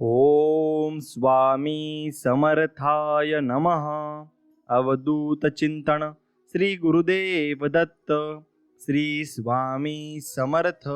ओम स्वामी समर्थाय नमः. अवधूत चिंतन श्री गुरुदेव दत्त. श्री स्वामी समर्थ.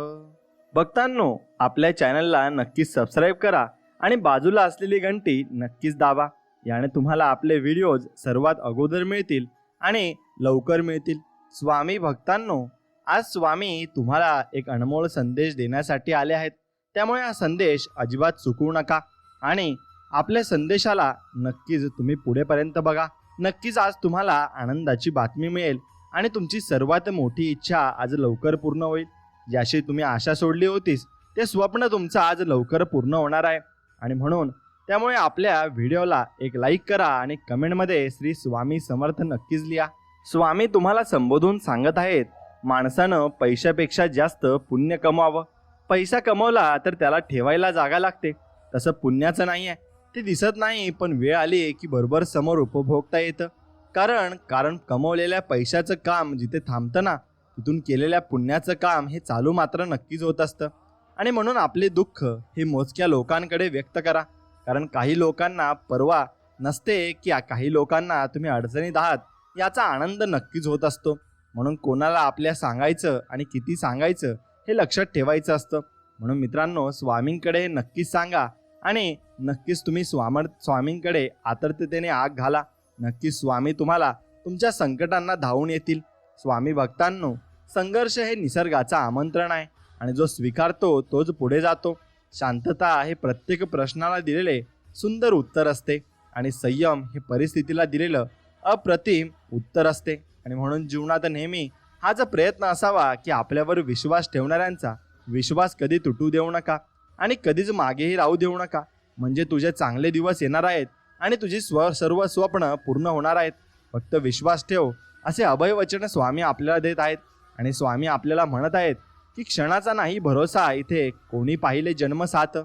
भक्तांनो, आपल्या चॅनलला नक्कीच सबस्क्राईब करा आणि बाजूला असलेली घंटी नक्कीच दाबा. याने तुम्हाला आपले व्हिडिओज सर्वात अगोदर मिळतील आणि लवकर मिळतील. स्वामी भक्तांनो, आज स्वामी तुम्हाला एक अनमोल संदेश देण्यासाठी आले आहेत. त्यामुळे हा संदेश अजिबात चुकवू नका आणि आपल्या संदेशाला नक्कीच तुम्ही पुढेपर्यंत बघा. नक्कीच आज तुम्हाला आनंदाची बातमी मिळेल आणि तुमची सर्वात मोठी इच्छा आज लवकर पूर्ण होईल. ज्याशी तुम्ही आशा सोडली होतीस ते स्वप्न तुमचं आज लवकर पूर्ण होणार आहे. आणि म्हणून त्यामुळे आपल्या व्हिडिओला एक लाईक करा आणि कमेंटमध्ये श्री स्वामी समर्थ नक्कीच लिहा. स्वामी तुम्हाला संबोधून सांगत आहेत, माणसानं पैशापेक्षा जास्त पुण्य कमवावं. पैसा कमवला तर त्याला ठेवायला जागा लागते. तसं पुण्याचं नाही आहे, ते दिसत नाही, पण वेळ आली की बरोबर समोर उपभोगता येतं. कारण कमवलेल्या पैशाचं काम जिथे थांबतं ना, तिथून केलेल्या पुण्याचं काम हे चालू मात्र नक्कीच होत असतं. आणि म्हणून आपले दुःख हे मोजक्या लोकांकडे व्यक्त करा. कारण काही लोकांना पर्वा नसते की काही लोकांना तुम्ही अडचणीत आहात याचा आनंद नक्कीच होत असतो. म्हणून कोणाला आपल्या सांगायचं आणि किती सांगायचं हे लक्षात ठेवायचं असतं. म्हणून मित्रांनो, स्वामींकडे नक्कीच सांगा आणि नक्कीच तुम्ही स्वामींकडे आतुरतेने आग घाला. नक्कीच स्वामी तुम्हाला तुमच्या संकटांना धावून येतील. स्वामी भक्तांनो, संघर्ष हे निसर्गाचं आमंत्रण आहे आणि जो स्वीकारतो तोच पुढे जातो. शांतता हे प्रत्येक प्रश्नाला दिलेले सुंदर उत्तर असते आणि संयम हे परिस्थितीला दिलेलं अप्रतिम उत्तर असते. आणि म्हणून जीवनात नेहमी हाच प्रयत्न असावा की आपल्यावर विश्वास ठेवणाऱ्यांचा विश्वास कधी तुटू देऊ नका आणि कधीच मागेही राहू देऊ नका. म्हणजे तुझे चांगले दिवस येणार आहेत आणि तुझी सर्व स्वप्न पूर्ण होणार आहेत. फक्त विश्वास ठेव, असे अभयवचन स्वामी आपल्याला देत आहेत. आणि स्वामी आपल्याला म्हणत आहेत की क्षणाचा नाही भरोसा, इथे कोणी पाहिले जन्म साथ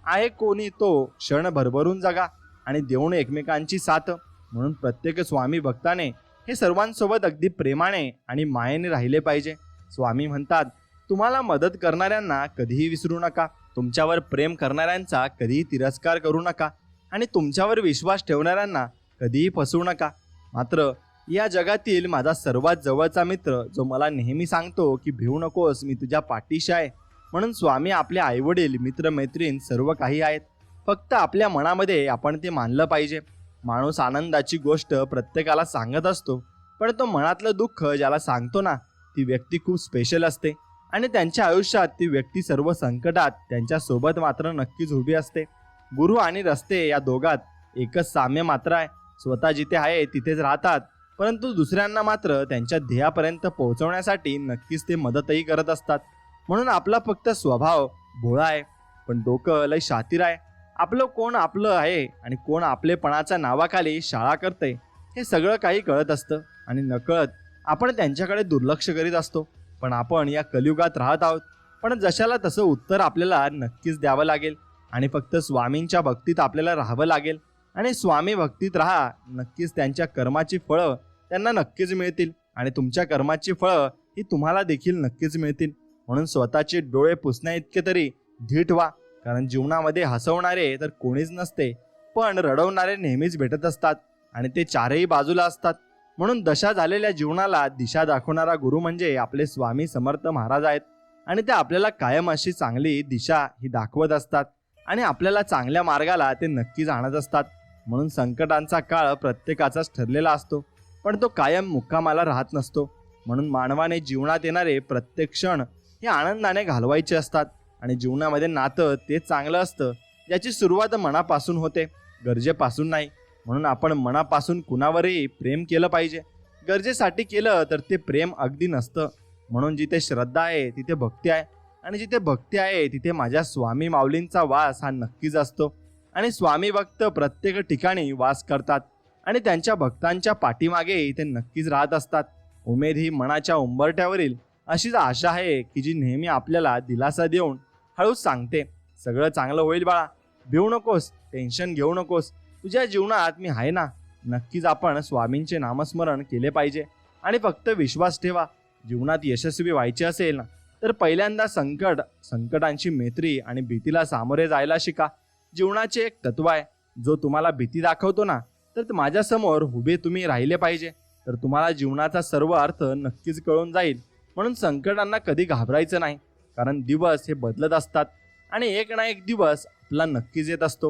आहे, कोणी तो क्षण भरभरून जगा आणि देऊन एकमेकांची साथ. म्हणून प्रत्येक स्वामी भक्ताने हे सर्वांसोबत अगदी प्रेमाने आणि मायेने राहिले पाहिजे. स्वामी म्हणतात, तुम्हाला मदत करणाऱ्यांना कधीही विसरू नका, तुमच्यावर प्रेम करणाऱ्यांचा कधीही तिरस्कार करू नका आणि तुमच्यावर विश्वास ठेवणाऱ्यांना कधीही फसवू नका. मात्र या जगातील माझा सर्वात जवळचा मित्र जो मला नेहमी सांगतो की भिवू नकोस, मी तुझ्या पाठीशी आहे. म्हणून स्वामी आपले आईवडील, मित्रमैत्रीण सर्व काही आहेत. फक्त आपल्या मनामध्ये आपण ते मानलं पाहिजे. माणूस आनंदाची गोष्ट प्रत्येकाला सांगत असतो, पण तो मनातलं दुःख ज्याला सांगतो ना, ती व्यक्ती खूप स्पेशल असते आणि त्यांच्या आयुष्यात ती व्यक्ती सर्व संकटात त्यांच्यासोबत मात्र नक्कीच उभी असते. गुरु आणि रस्ते या दोघात एकच साम्य मात्र आहे. स्वतः जिथे आहे तिथेच राहतात, परंतु दुसऱ्यांना मात्र त्यांच्या ध्येयापर्यंत पोहोचवण्यासाठी नक्कीच ते मदतही करत असतात. म्हणून आपला फक्त स्वभाव भोळा आहे, पण डोकं लय शातीर आहे. आपलं कोण आपलं आहे आणि कोण आपलेपणाच्या नावाखाली शाळा करते हे सगळं काही कळत असतं आणि नकळत आपण त्यांच्याकडे दुर्लक्ष करीत असतो. पण आपण या कलियुगात राहत आहोत, पण जशाला तसं उत्तर आपल्याला नक्कीच द्यावं लागेल आणि फक्त स्वामींच्या भक्तीत आपल्याला राहावं लागेल. आणि स्वामी भक्तीत राहा, नक्कीच त्यांच्या कर्माची फळं त्यांना नक्कीच मिळतील आणि तुमच्या कर्माची फळं ही तुम्हाला देखील नक्कीच मिळतील. म्हणून स्वतःचे डोळे पुसण्या इतके तरी धीट व्हा. कारण जीवनामध्ये हसवणारे तर कोणीच नसते, पण रडवणारे नेहमीच भेटत असतात आणि ते चारही बाजूला असतात. म्हणून दशा झालेल्या जीवनाला दिशा दाखवणारा गुरु म्हणजे आपले स्वामी समर्थ महाराज आहेत आणि ते आपल्याला कायम अशी चांगली दिशा ही दाखवत असतात आणि आपल्याला चांगल्या मार्गाला ते नक्कीच आणत असतात. म्हणून संकटांचा काळ प्रत्येकाचाच ठरलेला असतो, पण तो कायम मुक्कामाला राहत नसतो. म्हणून मानवाने जीवनात येणारे प्रत्येक क्षण हे आनंदाने घालवायचे असतात आणि जीवनामध्ये नातं ते चांगलं असतं ज्याची सुरुवात मनापासून होते, गरजेपासून नाही. म्हणून आपण मनापासून कुणावरही प्रेम केलं पाहिजे. गरजेसाठी केलं तर ते प्रेम अगदी नसतं. म्हणून जिथे श्रद्धा आहे तिथे भक्ती आहे आणि जिथे भक्ती आहे तिथे माझ्या स्वामी माऊलींचा वास हा नक्कीच असतो. आणि स्वामी भक्त प्रत्येक ठिकाणी वास करतात आणि त्यांच्या भक्तांच्या पाठीमागे ते नक्कीच राहत असतात. उमेद ही मनाच्या उंबरठ्यावरील अशीच आशा आहे की जी नेहमी आपल्याला दिलासा देऊन हळूच सांगते, सगळं चांगलं होईल बाळा, भिवू नकोस, टेन्शन घेऊ नकोस, तुझ्या जीवनात मी आहे ना. नक्कीच आपण स्वामींचे नामस्मरण केले पाहिजे आणि फक्त विश्वास ठेवा. जीवनात यशस्वी व्हायचे असेल ना, तर पहिल्यांदा संकटांची मैत्री आणि भीतीला सामोरे जायला शिका. जीवनाचे एक तत्व आहे. जो तुम्हाला भीती दाखवतो ना, तर माझ्यासमोर उभे तुम्ही राहिले पाहिजे, तर तुम्हाला जीवनाचा सर्व अर्थ नक्कीच कळून जाईल. म्हणून संकटांना कधी घाबरायचं नाही, कारण दिवस हे बदलत असतात आणि एक ना एक दिवस आपला नक्कीच येत असतो.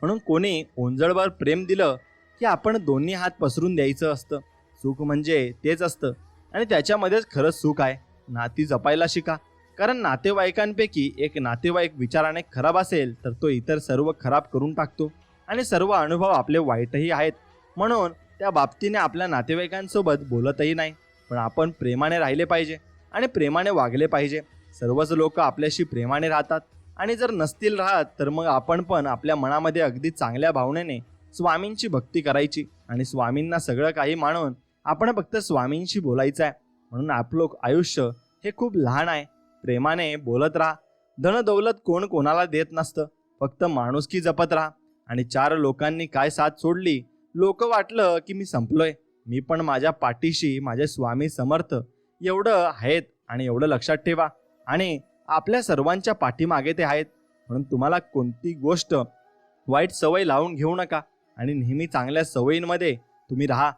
म्हणून कोणी ओंजळवर प्रेम दिलं की आपण दोन्ही हात पसरून द्यायचं असतं. सुख म्हणजे तेच असतं आणि त्याच्यामध्येच खरंच सुख आहे. नाती जपायला शिका, कारण नातेवाईकांपैकी एक नातेवाईक विचाराने खराब असेल तर तो इतर सर्व खराब करून टाकतो आणि सर्व अनुभव आपले वाईटही आहेत. म्हणून त्या बाबतीने आपल्या नातेवाईकांसोबत बोलतही नाही, पण आपण प्रेमाने राहिले पाहिजे आणि प्रेमाने वागले पाहिजे. सर्वच लोक आपल्याशी प्रेमाने राहतात आणि जर नसतील राहत तर मग आपण पण आपल्या मनामध्ये अगदी चांगल्या भावनेने स्वामींची भक्ती करायची आणि स्वामींना सगळं काही मानून आपण फक्त स्वामींशी बोलायचं आहे. म्हणून आपलं आयुष्य हे खूप लहान आहे. प्रेमाने बोलत राहा. धन दौलत कोण कोणाला देत नसतं, फक्त माणुसकी जपत राहा. आणि 4 लोकांनी काय साथ सोडली, लोक वाटलं की मी संपलोय, मी पण माझ्या पाठीशी माझे स्वामी समर्थ एवढं आहेत आणि एवढं लक्षात ठेवा. आणि आपल्या सर्वांच्या पाठीमागे ते आहेत. म्हणून तुम्हाला कोणती गोष्ट वाईट सवय लावून घेऊ नका आणि नेहमी चांगल्या सवयींमध्ये तुम्ही राहा.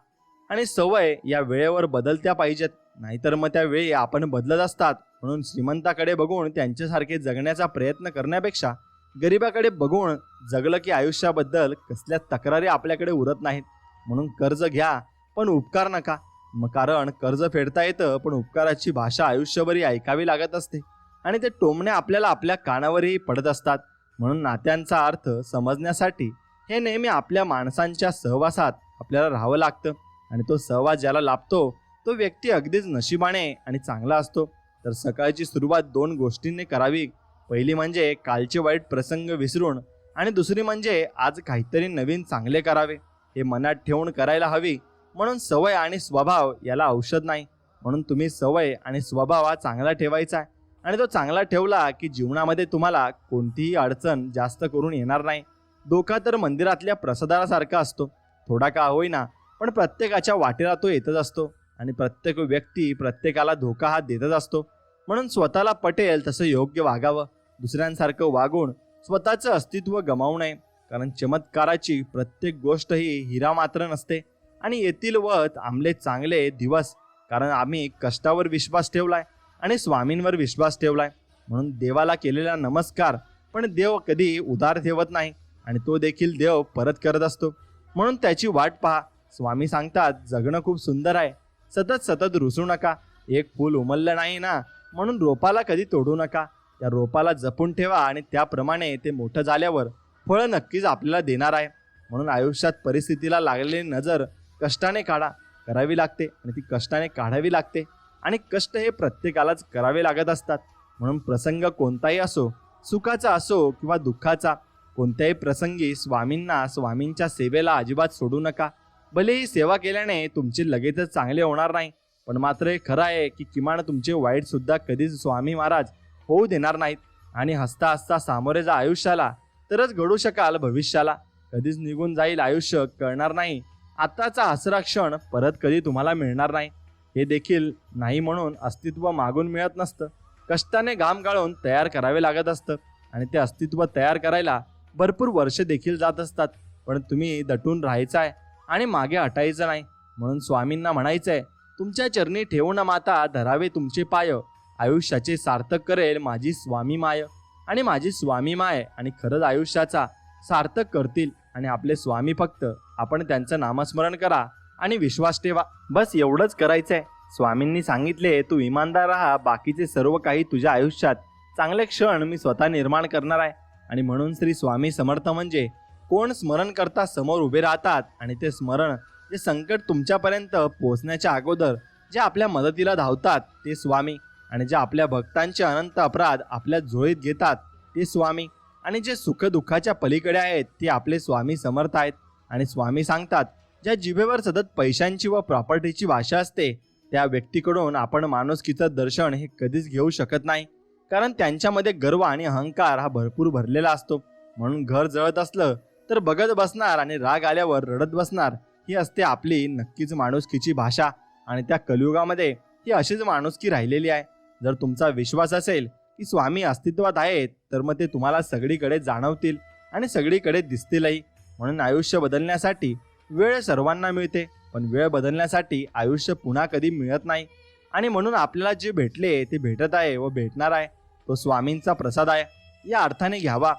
आणि सवय या वेळेवर बदलत्या पाहिजेत, नाहीतर मग त्या वेळी आपण बदलत असतात. म्हणून श्रीमंताकडे बघून त्यांच्यासारखे जगण्याचा प्रयत्न करण्यापेक्षा गरिबाकडे बघून जगलं की आयुष्याबद्दल कसल्या तक्रारी आपल्याकडे उरत नाहीत. म्हणून कर्ज घ्या पण उपकार नका, मग कारण कर्ज फेडता येतं पण उपकाराची भाषा आयुष्यभरी ऐकावी लागत असते आणि ते टोमणे आपल्याला आपल्या कानावरही पडत असतात. म्हणून नात्यांचा अर्थ समजण्यासाठी हे नेहमी आपल्या माणसांच्या सहवासात आपल्याला राहावं लागतं आणि तो सहवास ज्याला लाभतो तो व्यक्ती अगदीच नशिबाने आणि चांगला असतो. तर सकाळची सुरुवात 2 गोष्टींनी करावी. पहिली म्हणजे कालचे वाईट प्रसंग विसरून आणि दुसरी म्हणजे आज काहीतरी नवीन चांगले करावे. हे मनात ठेवून करायला हवी. म्हणून सवय आणि स्वभाव याला औषध नाही. म्हणून तुम्ही सवय आणि स्वभाव हा चांगला ठेवायचा आहे आणि तो चांगला ठेवला की जीवनामध्ये तुम्हाला कोणतीही अडचण जास्त करून येणार नाही. धोका तर मंदिरातल्या प्रसादासारखा असतो, थोडा का होईना पण प्रत्येकाच्या वाटेला तो येतच असतो आणि प्रत्येक व्यक्ती प्रत्येकाला धोका हा देतच असतो. म्हणून स्वतःला पटेल तसं योग्य वागावं, दुसऱ्यांसारखं वागून स्वतःचं अस्तित्व गमावू नये. कारण चमत्काराची प्रत्येक गोष्ट ही हिरा मात्र नसते आणि येतील वत आमले चांगले दिवस, कारण आम्ही कष्टावर विश्वास ठेवलाय आणि स्वामींवर विश्वास ठेवलाय. म्हणून देवाला केलेला नमस्कार पण देव कधी उधार ठेवत नाही आणि तो देखील देव परत करत असतो. म्हणून त्याची वाट पहा. स्वामी सांगतात जगणं खूप सुंदर आहे, सतत सतत रुसू नका. एक फूल उमललं नाही ना म्हणून रोपाला कधी तोडू नका. त्या रोपाला जपून ठेवा आणि त्याप्रमाणे ते मोठं झाल्यावर फळ नक्कीच आपल्याला देणार आहे. म्हणून आयुष्यात परिस्थितीला लागलेली नजर कष्टाने करावी लागते आणि ती कष्टाने काढावी लागते आणि कष्ट हे प्रत्येकालाच करावे लागत असतात. म्हणून प्रसंग कोणताही असो, सुखाचा असो किंवा दुःखाचा, कोणत्याही प्रसंगी स्वामींना स्वामींच्या सेवेला अजिबात सोडू नका. भले ही सेवा केल्याने तुमचे लगेचच चांगले होणार नाही, पण मात्र हे खरं आहे की किमान तुमचे वाईट सुद्धा कधीच स्वामी महाराज होऊ देणार नाहीत. आणि हसता हसता सामोरे जा आयुष्याला, तरच घडू शकाल भविष्याला. कधीच निघून जाईल आयुष्य कळणार नाही. आताचा हसरा क्षण परत कधी तुम्हाला मिळणार नाही. हे देखील नाही म्हणून अस्तित्व मागून मिळत नसतं, कष्टाने घाम गाळून तयार करावे लागत असतं आणि ते अस्तित्व तयार करायला भरपूर वर्ष देखील जात असतात. पण तुम्ही दटून राहायचं आहे आणि मागे हटायचं नाही. म्हणून स्वामींना म्हणायचं आहे, तुमच्या चरणी ठेवून माता धरावे तुमचे पाय, आयुष्याचे सार्थक करेल माझी स्वामी माय. आणि माझी स्वामी माय आणि खरंच आयुष्याचा सार्थक करतील. आणि आपले स्वामी फक्त आपण त्यांचं नामस्मरण करा आणि विश्वास ठेवा, बस एवढंच करायचं आहे. स्वामींनी सांगितले तू इमानदार राहा, बाकीचे सर्व काही तुझ्या आयुष्यात चांगले क्षण मी स्वतः निर्माण करणार आहे. आणि म्हणून श्री स्वामी समर्थ म्हणजे कोण स्मरण करता समोर उभे राहतात आणि ते स्मरण जे संकट तुमच्यापर्यंत पोहोचण्याच्या अगोदर जे आपल्या मदतीला धावतात ते स्वामी. आणि जे आपल्या भक्तांचे अनंत अपराध आपल्या झोळीत घेतात ते स्वामी. आणि जे सुखदुःखाच्या पलीकडे आहेत ते आपले स्वामी समर्थ आहेत. आणि स्वामी सांगतात ज्या जिभेवर सतत पैशांची व प्रॉपर्टीची भाषा असते त्या व्यक्तीकडून आपण माणुसकीचं दर्शन हे कधीच घेऊ शकत नाही, कारण त्यांच्यामध्ये गर्व आणि अहंकार हा भरपूर भरलेला असतो. म्हणून घर जळत असलं तर बघत बसणार आणि राग आल्यावर रडत बसणार, ही असते आपली नक्कीच माणुसकीची भाषा. आणि त्या कलियुगामध्ये ही अशीच माणुसकी राहिलेली आहे. जर तुमचा विश्वास असेल की स्वामी अस्तित्वात आहेत तर मग ते तुम्हाला सगळीकडे जाणवतील आणि सगळीकडे दिसतीलही. म्हणून आयुष्य बदलण्यासाठी वेळ सर्वांना मिळते, पण वेळ बदलण्यासाठी आयुष्य पुन्हा कधी मिळत नाही. आणि म्हणून आपल्याला जे भेटले ते भेटत आहे व भेटणार आहे तो स्वामींचा प्रसाद आहे या अर्थाने घ्यावा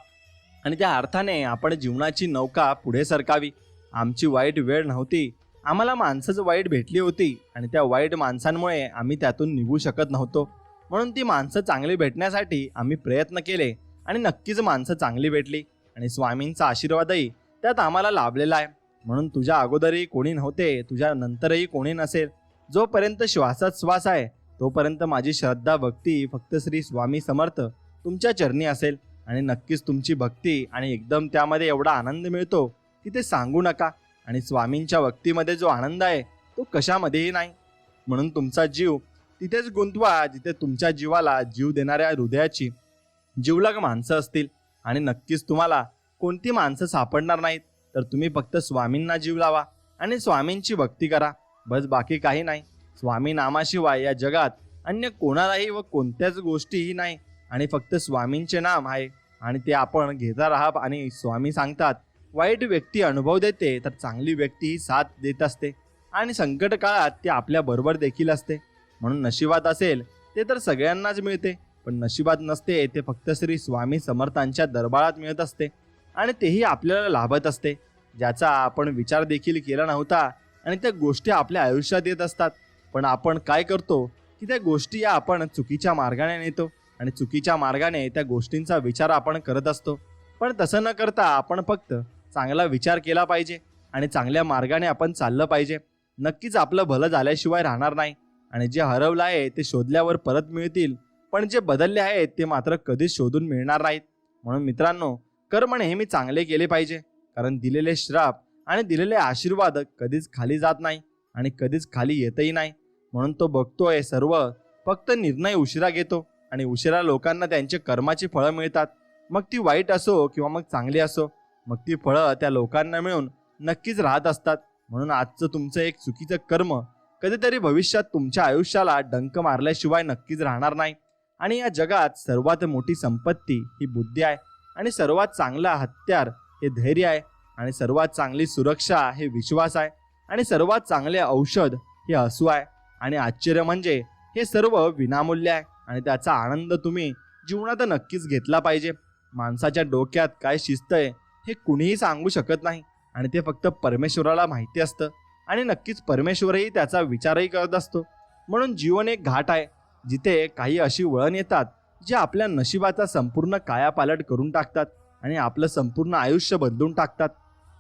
आणि त्या अर्थाने आपण जीवनाची नौका पुढे सरकावी. आमची वाईट वेळ नव्हती, आम्हाला माणसंच वाईट भेटली होती आणि त्या वाईट माणसांमुळे आम्ही त्यातून निघू शकत नव्हतो. म्हणून ती माणसं चांगली भेटण्यासाठी आम्ही प्रयत्न केले आणि नक्कीच माणसं चांगली भेटली आणि स्वामींचा आशीर्वादही त्यात आम्हाला लाभलेला आहे. म्हणून तुझ्या अगोदरही कोणी नव्हते, तुझ्या नंतरही कोणी नसेल. जोपर्यंत श्वासात श्वास आहे तोपर्यंत माझी श्रद्धा भक्ती फक्त श्री स्वामी समर्थ तुमच्या चरणी असेल. आणि नक्कीच तुमची भक्ती आणि एकदम त्यामध्ये एवढा आनंद मिळतो की ते सांगू नका. आणि स्वामींच्या भक्तीमध्ये जो आनंद आहे तो कशामध्येही नाही. म्हणून तुमचा जीव तिथेच गुंतवा जिथे तुमच्या जीवाला जीव देणाऱ्या हृदयाची जीवलग माणसं असतील. आणि नक्कीच तुम्हाला कोणती माणसं सापडणार नाहीत, तर तुम्ही फक्त स्वामींना जीव लावा आणि स्वामींची भक्ती करा, बस बाकी काही नाही. स्वामी नामाशिवाय या जगात अन्य कोणालाही व कोणत्याच गोष्टीही नाही आणि फक्त स्वामींचे नाम आहे आणि ते आपण घेता राहा. आणि स्वामी सांगतात, वाईट व्यक्ती अनुभव देते तर चांगली व्यक्ती ही साथ देत असते आणि संकट काळात ती आपल्या बरोबर देखील असते. म्हणून नशिबात असेल ते तर सगळ्यांनाच मिळते, पण नशिबात नसते ते फक्त श्री स्वामी समर्थांच्या दरबारात मिळत असते आणि तेही आपल्याला लाभत असते, ज्याचा आपण विचार देखील केला नव्हता. आणि त्या गोष्टी आपल्या आयुष्यात येत असतात, पण आपण काय करतो की त्या गोष्टी या आपण चुकीच्या मार्गाने नेतो आणि चुकीच्या मार्गाने त्या गोष्टींचा विचार आपण करत असतो. पण तसं न करता आपण फक्त चांगला विचार केला पाहिजे आणि चांगल्या मार्गाने आपण चाललं पाहिजे. नक्कीच आपलं भलं झाल्याशिवाय राहणार नाही आणि जे हरवलं आहे ते शोधल्यावर परत मिळतील, पण जे बदलले आहेत ते मात्र कधीच शोधून मिळणार नाहीत. म्हणून मित्रांनो, कर्म नेहमी चांगले केले पाहिजे, कारण दिलेले श्राप आणि दिलेले आशीर्वाद कधीच खाली जात नाही आणि कधीच खाली येतही नाही. म्हणून तो बघतोय सर्व, फक्त निर्णय उशिरा घेतो आणि उशिरा लोकांना त्यांचे कर्माची फळं मिळतात. मग ती वाईट असो किंवा मग चांगली असो, मग ती फळं त्या लोकांना मिळून नक्कीच राहत असतात. म्हणून आजचं तुमचं एक चुकीचं कर्म कधीतरी भविष्यात तुमच्या आयुष्याला डंक मारल्याशिवाय नक्कीच राहणार नाही. आणि या जगात सर्वात मोठी संपत्ती ही बुद्धी आहे आणि सर्वात चांगला हत्यार हे धैर्य आहे आणि सर्वात चांगली सुरक्षा हे विश्वास आहे आणि सर्वात चांगले औषध हे हसू आहे. आणि आश्चर्य म्हणजे हे सर्व विनामूल्य आहे आणि त्याचा आनंद तुम्ही जीवनात नक्कीच घेतला पाहिजे. माणसाच्या डोक्यात काय शिस्त आहे हे कुणीही सांगू शकत नाही आणि ते फक्त परमेश्वराला माहिती असतं आणि नक्कीच परमेश्वरही त्याचा विचारही करत असतो. म्हणून जीवन एक घाट आहे जिथे काही अशी वळण येतात जे आपल्या नशिबाचा संपूर्ण कायापालट करून टाकतात आणि आपलं संपूर्ण आयुष्य बदलून टाकतात.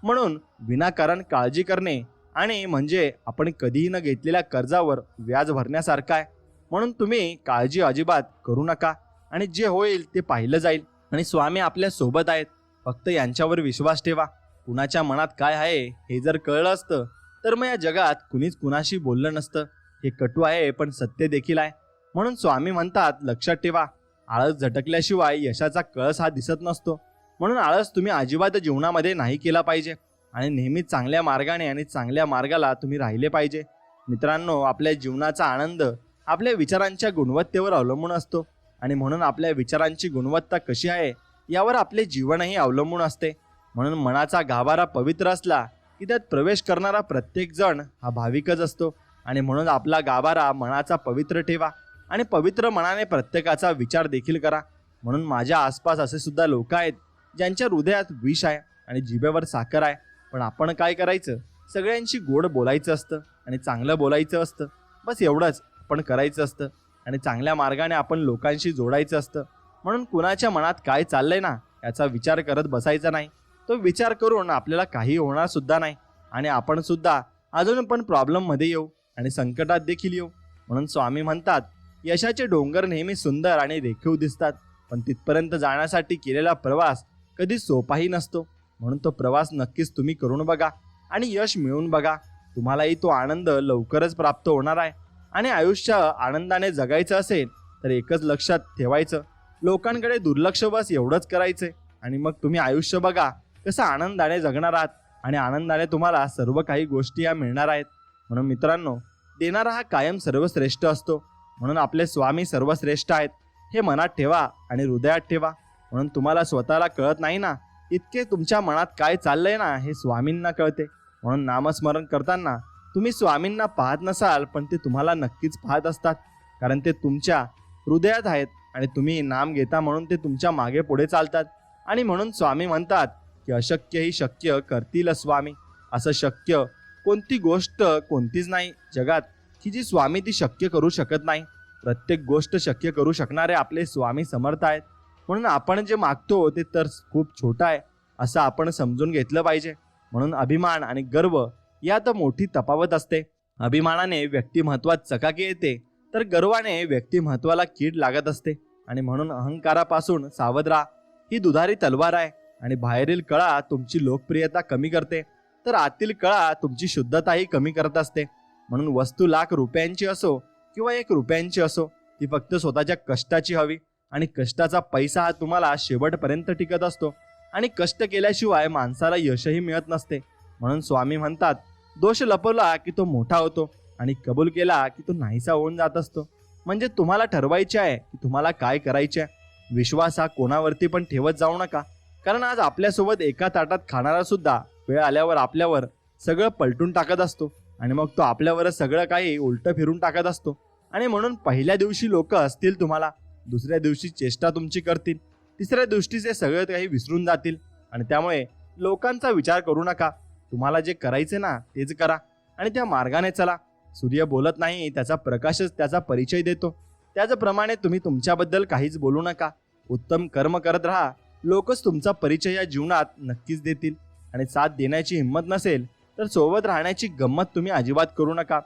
म्हणून विनाकारण काळजी करणे आणि म्हणजे आपण कधीही न घेतलेल्या कर्जावर व्याज भरण्यासारखं आहे. म्हणून तुम्ही काळजी अजिबात करू नका आणि जे होईल ते पाहिलं जाईल आणि स्वामी आपल्या सोबत आहेत. फक्त यांच्यावर विश्वास ठेवा. कुणाच्या मनात काय आहे हे जर कळलं असतं तर मग या जगात कुणीच कुणाशी बोललं नसतं. हे कटू आहे पण सत्य देखील आहे. म्हणून स्वामी म्हणतात, लक्षात ठेवा, आळस झटकल्याशिवाय यशाचा कळस हा दिसत नसतो. म्हणून आळस तुम्ही अजिबात जीवनामध्ये नाही केला पाहिजे आणि नेहमीच चांगल्या मार्गाने आणि चांगल्या मार्गाला तुम्ही राहिले पाहिजे. मित्रांनो, आपल्या जीवनाचा आनंद आपल्या विचारांच्या गुणवत्तेवर अवलंबून असतो आणि म्हणून आपल्या विचारांची गुणवत्ता कशी आहे यावर आपले जीवनही अवलंबून असते. म्हणून मनाचा गाभारा पवित्र असला की त्यात प्रवेश करणारा प्रत्येक जण हा भाविकच असतो आणि म्हणून आपला गाभारा मनाचा पवित्र ठेवा आणि पवित्र मनाने प्रत्येकाचा विचार देखील करा. म्हणून माझ्या आसपास असे सुद्धा लोक आहेत ज्यांच्या हृदयात विष आहे आणि जिभेवर साखर आहे, पण आपण काय करायचं, सगळ्यांशी गोड बोलायचं असतं आणि चांगलं बोलायचं असतं. बस एवढंच आपण करायचं असतं आणि चांगल्या मार्गाने आपण लोकांशी जोडायचं असतं. म्हणून कुणाच्या मनात काय चाललंय ना याचा विचार करत बसायचा नाही. तो विचार करून आपल्याला काही होणार सुद्धा नाही आणि आपण सुद्धा अजून पण प्रॉब्लेममध्ये येऊ आणि संकटात देखील येऊ. म्हणून स्वामी म्हणतात, यशाचे डोंगर नेहमी सुंदर आणि रेखीव दिसतात, पण तिथपर्यंत जाण्यासाठी केलेला प्रवास कधी सोपाही नसतो. म्हणून तो प्रवास नक्कीच तुम्ही करून बघा आणि यश मिळवून बघा. तुम्हालाही तो आनंद लवकरच प्राप्त होणार आहे. आणि आयुष्य आनंदाने जगायचं असेल तर एकच लक्षात ठेवायचं, लोकांकडे दुर्लक्ष बस एवढंच करायचंय आणि मग तुम्ही आयुष्य बघा कसं आनंदाने जगणार आहात आणि आनंदाने तुम्हाला सर्व काही गोष्टी या मिळणार आहेत. म्हणून मित्रांनो, देणारा हा कायम सर्वश्रेष्ठ असतो. म्हणून आपले स्वामी सर्वश्रेष्ठ आहेत हे मनात ठेवा आणि हृदयात ठेवा. म्हणून तुम्हाला स्वतःला कळत नाही ना इतके तुमच्या मनात काय चाललंय ना हे स्वामींना कळते. म्हणून नामस्मरण करताना तुम्ही स्वामींना पाहत नसाल, पण ते तुम्हाला नक्कीच पाहत असतात. कारण ते तुमच्या हृदयात आहेत आणि तुम्ही नाम घेता म्हणून ते तुमच्या मागे पुढे चालतात. आणि म्हणून स्वामी म्हणतात की अशक्य ही शक्य करतील स्वामी. असं शक्य कोणती गोष्ट कोणतीच नाही जगात की जी स्वामी ती शक्य करू शकत नाही. प्रत्येक गोष्ट शक्य करू शकणारे आपले स्वामी समर्थ आहेत. म्हणून आपण जे मागतो ते तर खूप छोटं आहे असं आपण समजून घेतलं पाहिजे. म्हणून अभिमान आणि गर्व यात मोठी तफावत असते. अभिमानाने व्यक्तिमत्वात चकाकी येते, तर गर्वाने व्यक्तिमत्वाला कीड लागत असते. आणि म्हणून अहंकारापासून सावध राहा. ही दुधारी तलवार आहे आणि बाहेरील कळा तुमची लोकप्रियता कमी करते, तर आतील कळा तुमची शुद्धताही कमी करत असते. म्हणून वस्तू लाख रुपयांची असो किंवा 1 रुपयांची असो, ती फक्त स्वतःच्या कष्टाची हवी. आणि कष्टाचा पैसा हा तुम्हाला शेवटपर्यंत टिकत असतो. आणि कष्ट केल्याशिवाय माणसाला यशही मिळत नसते. म्हणून स्वामी म्हणतात, दोष लपवला की तो मोठा होतो आणि कबूल केला की तो नाहीसा होऊन जात असतो. म्हणजे तुम्हाला ठरवायचे आहे की तुम्हाला काय करायचे आहे. विश्वास हा कोणावरती पण ठेवत जाऊ नका. कारण आज आपल्यासोबत एका ताटात खाणारा सुद्धा वेळ आल्यावर आपल्यावर सगळं पलटून टाकत असतो आणि मग तो आपल्यावर सगळं काही उलटं फिरून टाकत असतो. आणि म्हणून पहिल्या दिवशी लोक असतील तुम्हाला, दुसऱ्या दिवशी चेष्टा तुमची करतील, तिसऱ्या दिवशीचे सगळं काही विसरून जातील. आणि त्यामुळे लोकांचा विचार करू नका. तुम्हाला जे करायचे ना तेच करा आणि त्या मार्गाने चला. सूर्य बोलत नाही, त्याचा प्रकाशच त्याचा परिचय देतो. त्याचप्रमाणे तुम्ही तुमच्याबद्दल काहीच बोलू नका. उत्तम कर्म करत राहा. लोकच तुमचा परिचय या जीवनात नक्कीच देतील. आणि साथ देण्याची हिंमत नसेल तर सोबत राहण्याची गंमत तुम्ही अजिबात करू नका.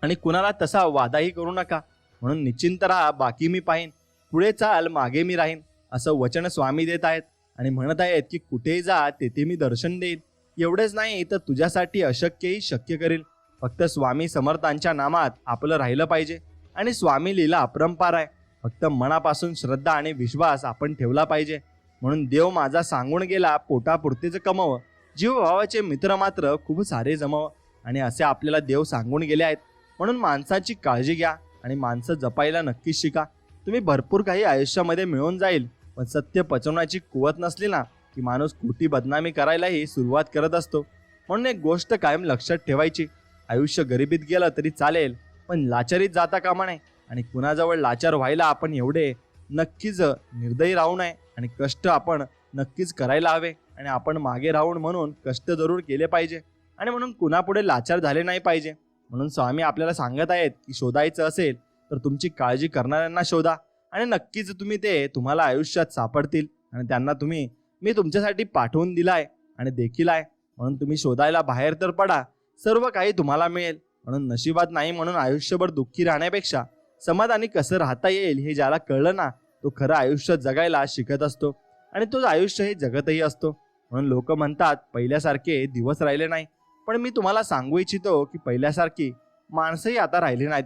आणि कुणाला तसा वादाही करू नका. म्हणून निश्चिंत राहा, बाकी मी पाहीन. पुढे चाल, मागे मी राहीन, असं वचन स्वामी देत आहेत. आणि म्हणत आहेत की कुठेही जा तेथे मी दर्शन देईन. एवढेच नाही तर तुझ्यासाठी अशक्यही शक्य करेल. फक्त स्वामी समर्थांच्या नामात आपलं राहिलं पाहिजे. आणि स्वामी लीला अपरंपार आहे. फक्त मनापासून श्रद्धा आणि विश्वास आपण ठेवला पाहिजे. म्हणून देव माझा सांगून गेला, पोटापुरतेच कमव, जीव भावाचे मित्र मात्र खूप सारे जमव. आणि असे आपल्याला देव सांगून गेले आहेत. म्हणून माणसाची काळजी घ्या आणि माणसं जपायला नक्कीच शिका. तुम्ही भरपूर काही आयुष्यामध्ये मिळून जाईल, पण सत्य पचवण्याची कुवत नसली ना की माणूस खोटी बदनामी करायलाही सुरुवात करत असतो. म्हणून एक गोष्ट कायम लक्षात ठेवायची, आयुष्य गरिबीत गेलं तरी चालेल, पण लाचारीत जाता कामा नये. आणि कुणाजवळ लाचार व्हायला आपण एवढे नक्कीच निर्दयी राहू नये. आणि कष्ट आपण नक्कीच करायला हवे. आणि आपण मागे राहून म्हणून कष्ट जरूर केले पाहिजे. आणि म्हणून कुणापुढे लाचार झाले नाही पाहिजे. म्हणून स्वामी आपल्याला सांगत आहेत की शोधायचं असेल तर तुमची काळजी करणाऱ्यांना शोधा आणि नक्कीच ते तुम्हाला आयुष्यात सापडतील. आणि त्यांना मी तुमच्यासाठी पाठवून दिलाय आणि देखील आहे. म्हणून तुम्ही शोधायला बाहेर तर पडा, सर्व काही तुम्हाला मिळेल. म्हणून नशिबात नाही म्हणून आयुष्यभर दुःखी राहण्यापेक्षा समाधानी कसं राहता येईल हे ज्याला कळलं ना तो खरं आयुष्य जगायला शिकत असतो. आणि तोच आयुष्य हे जगतही असतो. म्हणून लोक म्हणतात पहिल्यासारखे दिवस राहिले नाही, पण मी तुम्हाला सांगू इच्छितो की पहिल्यासारखी माणसंही आता राहिली नाहीत.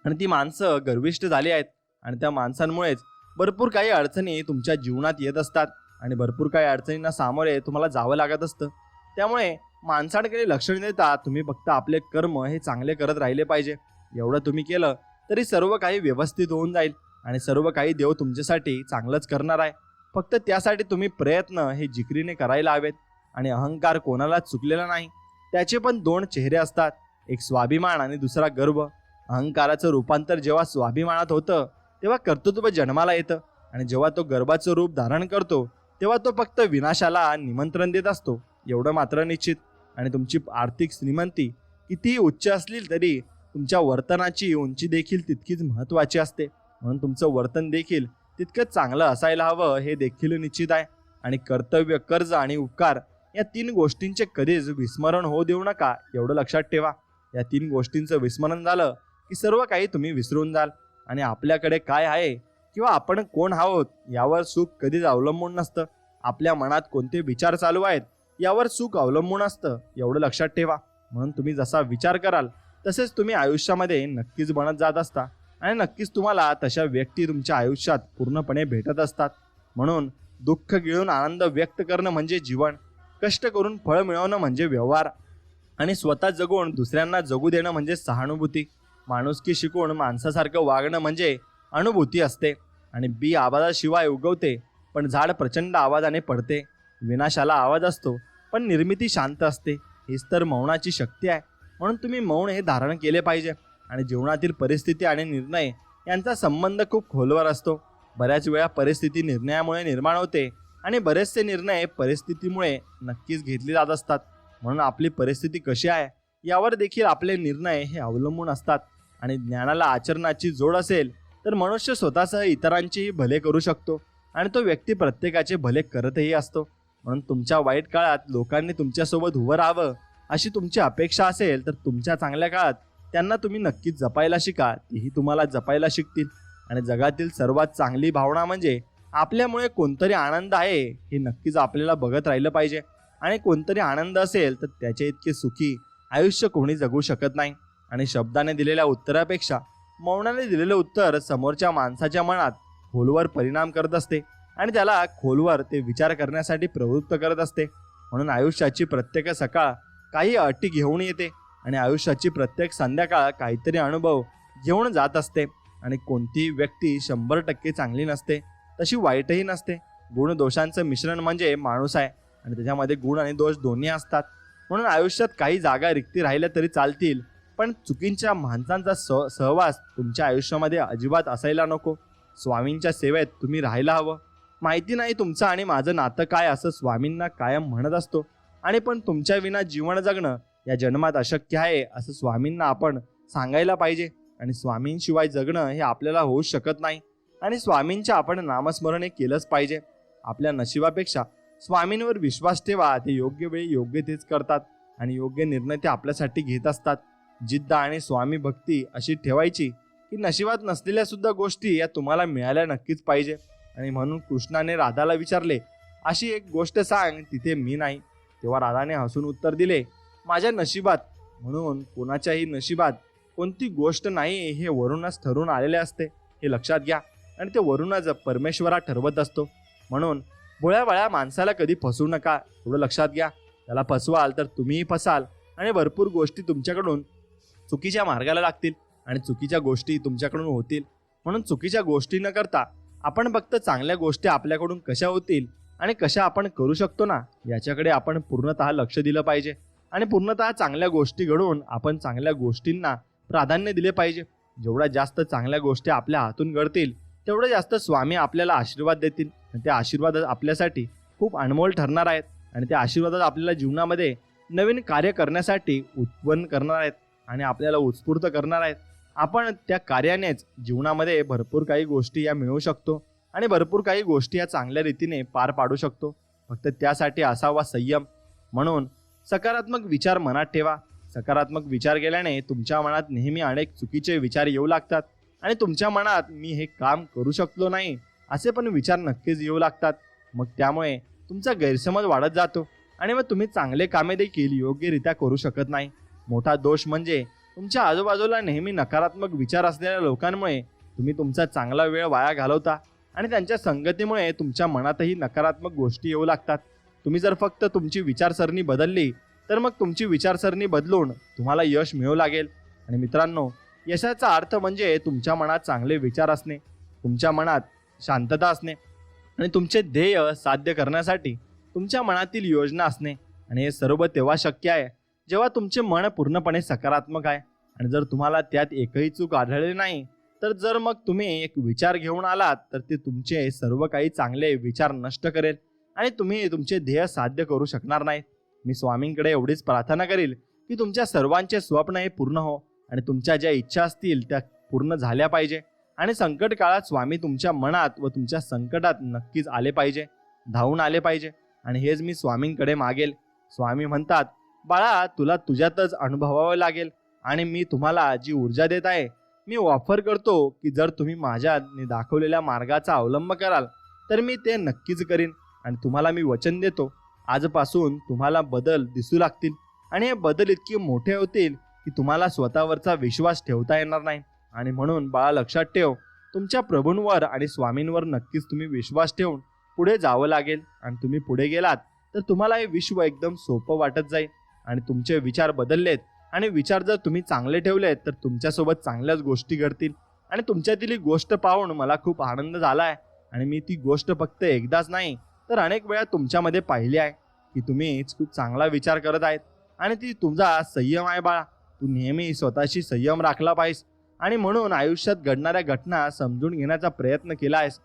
आणि ती माणसं गर्विष्ठ झाली आहेत. आणि त्या माणसांमुळेच भरपूर काही अडचणी तुमच्या जीवनात येत असतात आणि भरपूर काही अडचणींना सामोरे तुम्हाला जावं लागत असतं. त्यामुळे माणसांकडे लक्ष न देता तुम्ही फक्त आपले कर्म हे चांगले करत राहिले पाहिजे. एवढं तुम्ही केलं तरी सर्व काही व्यवस्थित होऊन जाईल आणि सर्व काही देव तुमच्यासाठी चांगलंच करणार आहे. फक्त त्यासाठी तुम्ही प्रयत्न हे जिकरीने करायला हवेत. आणि अहंकार कोणालाच चुकलेला नाही. त्याचे पण 2 चेहरे असतात, एक स्वाभिमान आणि दुसरा गर्व. अहंकाराचं रूपांतर जेव्हा स्वाभिमानात होतं तेव्हा कर्तृत्व जन्माला येतं. आणि जेव्हा तो गर्वाचं रूप धारण करतो तेव्हा तो फक्त विनाशाला निमंत्रण देत असतो. एवढं मात्र निश्चित. आणि तुमची आर्थिक श्रीमंती कितीही उच्च असली तरी तुमच्या वर्तनाची उंची देखील तितकीच महत्त्वाची असते. म्हणून तुमचं वर्तन देखील तितकंच चांगलं असायला हवं हे देखील निश्चित आहे. आणि कर्तव्य, कर्ज आणि उपकार या 3 गोष्टींचे कधीच विस्मरण होऊ देऊ नका, एवढं लक्षात ठेवा. या 3 गोष्टींचं विस्मरण झालं की सर्व काही तुम्ही विसरून जाल. आणि आपल्याकडे काय आहे किंवा आपण कोण आहोत यावर सुख कधीच अवलंबून नसतं. आपल्या मनात कोणते विचार चालू आहेत यावर सुख अवलंबून असतं, एवढं लक्षात ठेवा. म्हणून तुम्ही जसा विचार कराल तसेच तुम्ही आयुष्यामध्ये नक्कीच बनत जात असता. आणि नक्कीच तुम्हाला तशा व्यक्ती तुमच्या आयुष्यात पूर्णपणे भेटत असतात. म्हणून दुःख गिळून आनंद व्यक्त करणं म्हणजे जीवन, कष्ट करून फळ मिळवणं म्हणजे व्यवहार, आणि स्वतः जगून दुसऱ्यांना जगू देणं म्हणजे सहानुभूती. माणुसकी शिकून माणसासारखं वागणं म्हणजे अनुभूती असते. आणि बी आवाजाशिवाय उगवते, पण झाड प्रचंड आवाजाने पडते. विनाशाला आवाज असतो, पण निर्मिती शांत असते. हीच तर मौनाची शक्ती आहे. म्हणून तुम्ही मौन हे धारण केले पाहिजे. आणि जीवनातील परिस्थिती आणि निर्णय यांचा संबंध खूप खोलवर असतो. बऱ्याच वेळा परिस्थिती निर्णयामुळे निर्माण होते आणि बरेचसे निर्णय परिस्थितीमुळे नक्कीच घेतले जात असतात. म्हणून आपली परिस्थिती कशी आहे यावर देखील आपले निर्णय हे अवलंबून असतात. आणि ज्ञानाला आचरणाची जोड असेल तर मनुष्य स्वतःसह इतरांचेही भले करू शकतो आणि तो व्यक्ती प्रत्येकाचे भले करतही असतो. म्हणून तुमच्या वाईट काळात लोकांनी तुमच्यासोबत उभं राहावं अशी तुमची अपेक्षा असेल तर तुमच्या चांगल्या काळात त्यांना तुम्ही नक्कीच जपायला शिका. तेही तुम्हाला जपायला शिकतील. आणि जगातील सर्वात चांगली भावना म्हणजे आपल्यामुळे कोणतरी आनंद आहे हे नक्कीच आपल्याला बघत राहिलं पाहिजे. आणि कोणतरी आनंद असेल तर त्याच्या इतके सुखी आयुष्य कोणी जगू शकत नाही. आणि शब्दाने दिलेल्या उत्तरापेक्षा मौनाने दिलेलं उत्तर समोरच्या माणसाच्या मनात खोलवर परिणाम करत असते आणि त्याला खोलवर ते विचार करण्यासाठी प्रवृत्त करत असते. म्हणून आयुष्याची प्रत्येक सकाळ काही अटी घेऊन येते आणि आयुष्याची प्रत्येक संध्याकाळ काहीतरी अनुभव घेऊन जात असते. आणि कोणतीही व्यक्ती 100% चांगली नसते, तशी वाईटही नसते. गुण दोषांचं मिश्रण म्हणजे माणूस आहे आणि त्याच्यामध्ये गुण आणि दोष दोन्ही असतात. म्हणून आयुष्यात काही जागा रिक्ती राहिल्या तरी चालतील, पण चुकीच्या माणसांचा सहवास तुमच्या आयुष्यामध्ये अजिबात असायला नको. स्वामींच्या सेवेत तुम्ही राहायला हवं. माहिती नाही तुमचं आणि माझं नातं काय असं स्वामींना कायम म्हणत असतो. आणि पण तुमच्या विना जीवन जगणं या जन्मात अशक्य आहे असं स्वामींना आपण सांगायला पाहिजे. आणि स्वामींशिवाय जगणं हे आपल्याला होऊच शकत नाही. आणि स्वामींचे आपण नामस्मरण हे केलंच पाहिजे. आपल्या नशिबापेक्षा स्वामींवर विश्वास ठेवा. ते योग्य वेळी योग्य तेच करतात आणि योग्य निर्णय ते आपल्यासाठी घेत असतात. जिद्द आणि स्वामी भक्ती अशी ठेवायची की नशिबात नसलेल्या सुद्धा गोष्टी या तुम्हाला मिळाल्या नक्कीच पाहिजे. आणि म्हणून कृष्णाने राधाला विचारले, अशी एक गोष्ट सांग तिथे मी नाही. तेव्हा राधाने हसून उत्तर दिले, माझ्या नशिबात. म्हणून कोणाच्याही नशिबात कोणती गोष्ट नाही हे वरूनच ठरून आलेले असते, हे लक्षात घ्या. आणि ते वरूनच परमेश्वरा ठरवत असतो. म्हणून भोळ्या माणसाला कधी फसवू नका, एवढं लक्षात घ्या. त्याला फसवाल तर तुम्हीही फसाल आणि भरपूर गोष्टी तुमच्याकडून चुकीच्या मार्गाला लागतील आणि चुकीच्या गोष्टी तुमच्याकडून होतील. म्हणून चुकीच्या गोष्टी न करता आपण फक्त चांगल्या गोष्टी आपल्याकडून कशा होतील आणि कशा आपण करू शकतो ना याच्याकडे आपण पूर्णतः लक्ष दिलं पाहिजे. आणि पूर्णतः चांगल्या गोष्टी घडवून आपण चांगल्या गोष्टींना प्राधान्य दिले पाहिजे. जेवढ्या जास्त चांगल्या गोष्टी आपल्या हातून घडतील तेवढं जास्त स्वामी आपल्याला आशीर्वाद देतील. आणि ते आशीर्वाद आपल्यासाठी खूप अनमोल ठरणार आहेत. आणि ते आशीर्वाद आपल्याला जीवनामध्ये नवीन कार्य करण्यासाठी उत्पन्न करणार आहेत आणि आपल्याला उत्स्फूर्त करणार आहेत. आपण त्या कार्यानेच जीवनामध्ये भरपूर काही गोष्टी या मिळवू शकतो आणि भरपूर काही गोष्टी या चांगल्या रीतीने पार पाडू शकतो. फक्त त्यासाठी असावा संयम. म्हणून सकारात्मक विचार मनात ठेवा. सकारात्मक विचार केल्याने तुमच्या मनात नेहमी अनेक चुकीचे विचार येऊ लागतात आणि तुमच्या मनात मी हे काम करू शकलो नाही असे पण विचार नक्कीच येऊ लागतात. मग त्यामुळे तुमचा गैरसमज वाढत जातो आणि मग तुम्ही चांगले कामे देखील योग्यरित्या करू शकत नाही. मोठा दोष म्हणजे तुमच्या आजूबाजूला नेहमी नकारात्मक विचार असलेल्या लोकांमुळे तुम्ही तुमचा चांगला वेळ वाया घालवता आणि त्यांच्या संगतीमुळे तुमच्या मनातही नकारात्मक गोष्टी येऊ लागतात. तुम्ही जर फक्त तुमची विचारसरणी बदलली तर मग तुमची विचारसरणी बदलून तुम्हाला यश मिळू लागेल. आणि मित्रांनो, यशाचा अर्थ म्हणजे तुमच्या मनात चांगले विचार असणे, तुमच्या मनात शांतता असणे आणि तुमचे ध्येय साध्य करण्यासाठी तुमच्या मनातील योजना असणे. आणि हे सर्व तेव्हा शक्य आहे जेव्हा तुमचे मन पूर्णपणे सकारात्मक आहे. आणि जर तुम्हाला त्यात एकही चूक आढळली नाही तर जर मग तुम्ही एक विचार घेऊन आलात तर ते तुमचे सर्व काही चांगले विचार नष्ट करेल आणि तुम्ही तुमचे ध्येय साध्य करू शकणार नाही. मी स्वामींकडे एवढीच प्रार्थना करील की तुमच्या सर्वांचे स्वप्न हे पूर्ण हो आणि तुमच्या ज्या इच्छा असतील त्या पूर्ण झाल्या पाहिजे. आणि संकट काळात स्वामी तुमच्या मनात व तुमच्या संकटात नक्कीच आले पाहिजे, धावून आले पाहिजे. आणि हेच मी स्वामींकडे मागेल. स्वामी म्हणतात, बाळा तुला तुझ्यातच अनुभवावं लागेल आणि मी तुम्हाला जी ऊर्जा देत आहे मी ऑफर करतो की जर तुम्ही माझ्याने दाखवलेल्या मार्गाचा अवलंब कराल तर मी ते नक्कीच करीन. आणि तुम्हाला मी वचन देतो आजपासून तुम्हाला बदल दिसू लागतील आणि हे बदल इतके मोठे होतील की तुम्हाला स्वतःवरचा विश्वास ठेवता येणार नाही. आणि म्हणून बाळा लक्षात ठेव, तुमच्या प्रभूंवर आणि स्वामींवर नक्कीच तुम्ही विश्वास ठेवून पुढे जावं लागेल. आणि तुम्ही पुढे गेलात तर तुम्हाला हे विश्व एकदम सोपं वाटत जाईल. आणि तुमचे विचार बदललेत आणि विचार जर तुम्ही चांगले ठेवलेत तर तुमच्यासोबत चांगल्याच गोष्टी घडतील. आणि तुमच्यातील ही गोष्ट पाहून मला खूप आनंद झाला आहे. आणि मी ती गोष्ट फक्त एकदाच नाही तर अनेक वेळा तुमच्यामध्ये पाहिले आहे की तुम्ही खूप चांगला विचार करत आहेत आणि ती तुमचा संयम आहे बाळा. तू नेहमी स्वतःशी संयम राखला पाहिजे आणि म्हणून आयुष्यात घडणाऱ्या घटना समजून घेण्याचा प्रयत्न केला आहेस.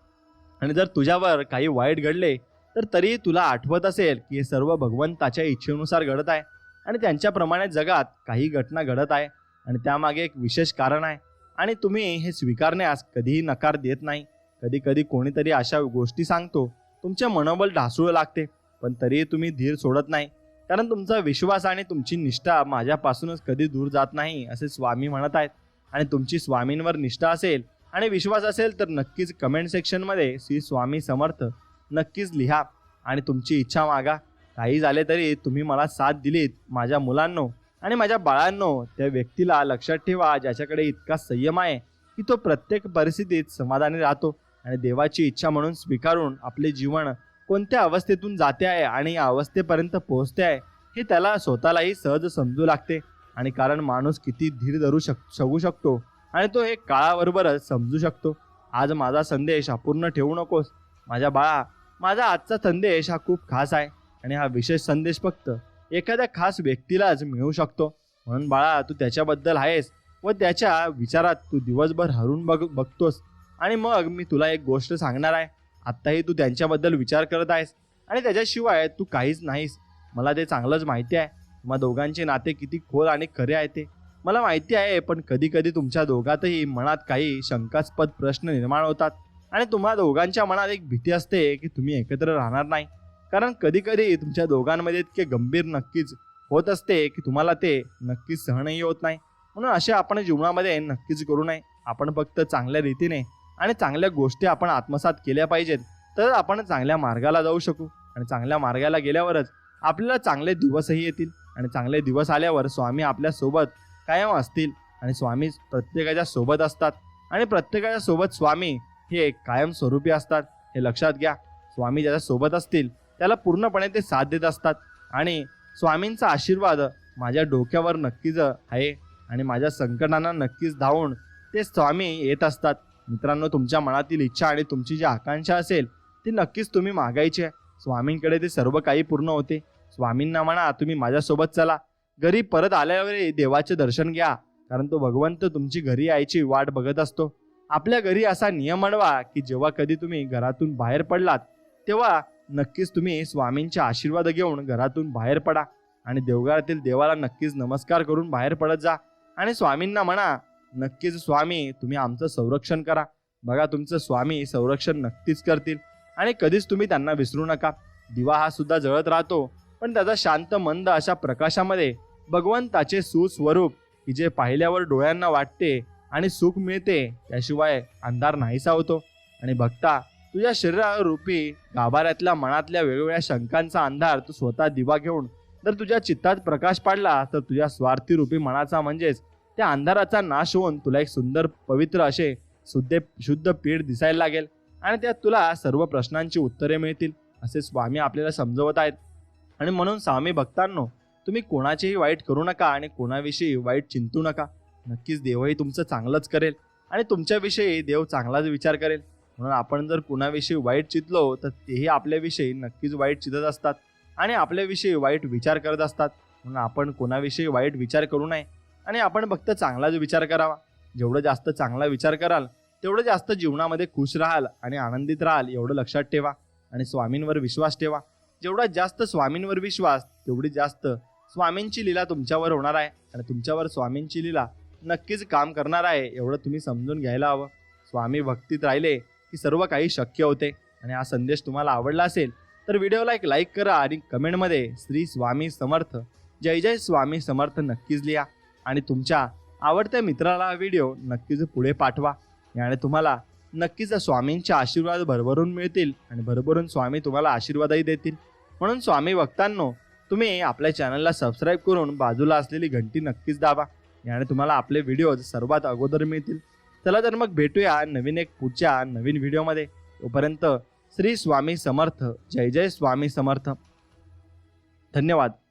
आणि जर तुझ्यावर काही वाईट घडले तर तरी तुला आठवत असेल की हे सर्व भगवंताच्या इच्छेनुसार घडत आहे आणि त्यांच्याप्रमाणे जगात काही घटना घडत आहे आणि त्यामागे एक विशेष कारण आहे आणि तुम्ही हे स्वीकारण्यास कधीही नकार देत नाही. कधी कधी कोणीतरी अशा गोष्टी सांगतो, तुमचे मनोबल ढासळू लागते, पण तरीही तुम्ही धीर सोडत नाही, कारण तुमचा विश्वास आणि तुमची निष्ठा माझ्यापासूनच कधी दूर जात नाही असे स्वामी म्हणत आहेत. आणि तुमची स्वामींवर निष्ठा असेल आणि विश्वास असेल तर नक्कीच कमेंट सेक्शनमध्ये श्री स्वामी समर्थ नक्कीच लिहा आणि तुमची इच्छा मागा. काही झाले तरी तुम्ही मला साथ दिलीत माझ्या मुलांनो आणि माझ्या बाळांनो. त्या व्यक्तीला लक्षात ठेवा ज्याच्याकडे इतका संयम आहे की तो प्रत्येक परिस्थितीत समाधानी राहतो आणि देवाची इच्छा म्हणून स्वीकारून आपले जीवन कोणत्या अवस्थेतून जाते आहे आणि या अवस्थेपर्यंत पोहोचते आहे हे त्याला स्वतःलाही सहज समजू लागते. आणि कारण माणूस किती धीर धरू शकू शकतो आणि तो हे काळाबरोबरच समजू शकतो. आज माझा संदेश अपूर्ण ठेवू नकोस माझ्या बाळा. माझा आजचा संदेश हा खूप खास आहे आणि हा विशेष संदेश फक्त एखाद्या खास व्यक्तीलाच मिळू शकतो. म्हणून बाळा तू त्याच्याबद्दल आहेस व त्याच्या विचारात तू दिवसभर हरून बघतोस आणि मग मी तुला एक गोष्ट सांगणार आहे. आत्ताही तू त्यांच्याबद्दल विचार करत आहेस आणि त्याच्याशिवाय तू काहीच नाहीस. मला ते चांगलंच माहिती आहे. तुम्हा दोघांचे नाते किती खोल आणि खरे आहे ते मला माहिती आहे, पण कधी कधी तुमच्या दोघातही मनात काही शंकास्पद प्रश्न निर्माण होतात आणि तुम्हा दोघांच्या मनात एक भीती असते की तुम्ही एकत्र राहणार नाही. कारण कधी कधी तुमच्या दोघांमध्ये इतके गंभीर नक्कीच होत असते की तुम्हाला ते नक्कीच सहनही होत नाही. म्हणून असे आपण जीवनामध्ये नक्कीच करू नये. आपण फक्त चांगल्या रीतीने आणि चांगल्या गोष्टी आपण आत्मसात केल्या पाहिजेत, तर आपण चांगल्या मार्गाला जाऊ शकू आणि चांगल्या मार्गाला गेल्यावरच आपल्याला चांगले दिवसही येतील आणि चांगले दिवस आल्यावर स्वामी आपल्या सोबत कायम असतील आणि स्वामी प्रत्येकाच्या सोबत असतात आणि प्रत्येकाच्या सोबत स्वामी हे कायम स्वरूपी असतात. हे लक्षात घ्या. स्वामी ज्याच्या सोबत असतील त्याला पूर्णपणे ते साथ देत असतात आणि स्वामींचा आशीर्वाद माझ्या डोक्यावर नक्कीच आहे आणि माझ्या संकटांना नक्कीच धावून ते स्वामी येत असतात. मित्रांनो, तुमच्या मनातील इच्छा आणि तुमची जी आकांक्षा असेल ती नक्कीच तुम्ही मागायची आहे. स्वामींकडे ते सर्व काही पूर्ण होते. स्वामींना म्हणा तुम्ही माझ्यासोबत चला, घरी परत आल्यावर देवाचे दर्शन घ्या, कारण तो भगवंत तुमची घरी यायची वाट बघत असतो. आपल्या घरी असा नियम आणवा की जेव्हा कधी तुम्ही घरातून बाहेर पडलात तेव्हा नक्कीच तुम्ही स्वामींचे आशीर्वाद घेऊन घरातून बाहेर पडा आणि देवघरातील देवाला नक्कीच नमस्कार करून बाहेर पडत जा आणि स्वामींना म्हणा नक्कीच स्वामी तुम्ही आमचं संरक्षण करा. बघा तुमचं स्वामी संरक्षण नक्कीच करतील आणि कधीच तुम्ही त्यांना विसरू नका. दिवा हा सुद्धा जळत राहतो, पण त्याचा शांत मंद अशा प्रकाशामध्ये भगवंताचे सुस्वरूप की जे पाहिल्यावर डोळ्यांना वाटते आणि सुख मिळते, त्याशिवाय अंधार नाहीसा होतो. आणि भक्ता, तुझ्या शरीरारूपी गाभाऱ्यातल्या मनातल्या वेगवेगळ्या शंकांचा अंधार तू स्वतः दिवा घेऊन जर तुझ्या चित्तात प्रकाश पाडला तर तुझ्या स्वार्थी रूपी मनाचा म्हणजेच त्या अंधाराचा नाश होऊन तुला एक सुंदर पवित्र असे शुद्ध पीठ दिसायला लागेल आणि त्यात तुला सर्व प्रश्नांची उत्तरे मिळतील असे स्वामी आपल्याला समजवत आहेत. आणि म्हणून स्वामी भक्तांनो, तुम्ही कोणाचेही वाईट करू नका आणि कोणाविषयी वाईट चिंतू नका. नक्कीच देवही तुमचं चांगलंच करेल आणि तुमच्याविषयी देव चांगलाच विचार करेल. म्हणून आपण जर कुणाविषयी वाईट चितलो तर तेही आपल्याविषयी नक्कीच वाईट चितत असतात आणि आपल्याविषयी वाईट विचार करत असतात. म्हणून आपण कोणाविषयी वाईट विचार करू नये आणि आपण फक्त चांगलाच विचार करावा. जेवढं जास्त चांगला विचार कराल तेवढं जास्त जीवनामध्ये खुश राहाल आणि आनंदित राहाल, एवढं लक्षात ठेवा. आणि स्वामींवर विश्वास ठेवा. जेवढा जास्त स्वामींवर विश्वास तेवढी जास्त स्वामींची लीला तुमच्यावर होणार आहे आणि तुमच्यावर स्वामींची लीला नक्कीच काम करणार आहे, एवढं तुम्ही समजून घ्यायला हवं. स्वामी भक्तीत राहिले की सर्व काही शक्य होते. आणि हा संदेश तुम्हाला आवडला असेल तर व्हिडिओला एक लाईक करा आणि कमेंटमध्ये श्री स्वामी समर्थ, जय जय स्वामी समर्थ नक्कीच लिहा आणि तुमच्या आवडत्या मित्राला हा व्हिडिओ नक्कीच पुढे पाठवा. याने तुम्हाला नक्कीच स्वामींचे आशीर्वाद भरभरून मिळतील आणि भरभरून स्वामी तुम्हाला आशीर्वादही देतील. म्हणून स्वामी भक्तांनो, तुम्ही आपल्या चॅनलला सबस्क्राईब करून बाजूला असलेली घंटी नक्कीच दाबा. याने तुम्हाला आपले व्हिडिओज सर्वात अगोदर मिळतील. चला तर मग भेटूया पुढच्या नवीन व्हिडिओमध्ये. तोपर्यंत श्री स्वामी समर्थ, जय जय स्वामी समर्थ. धन्यवाद.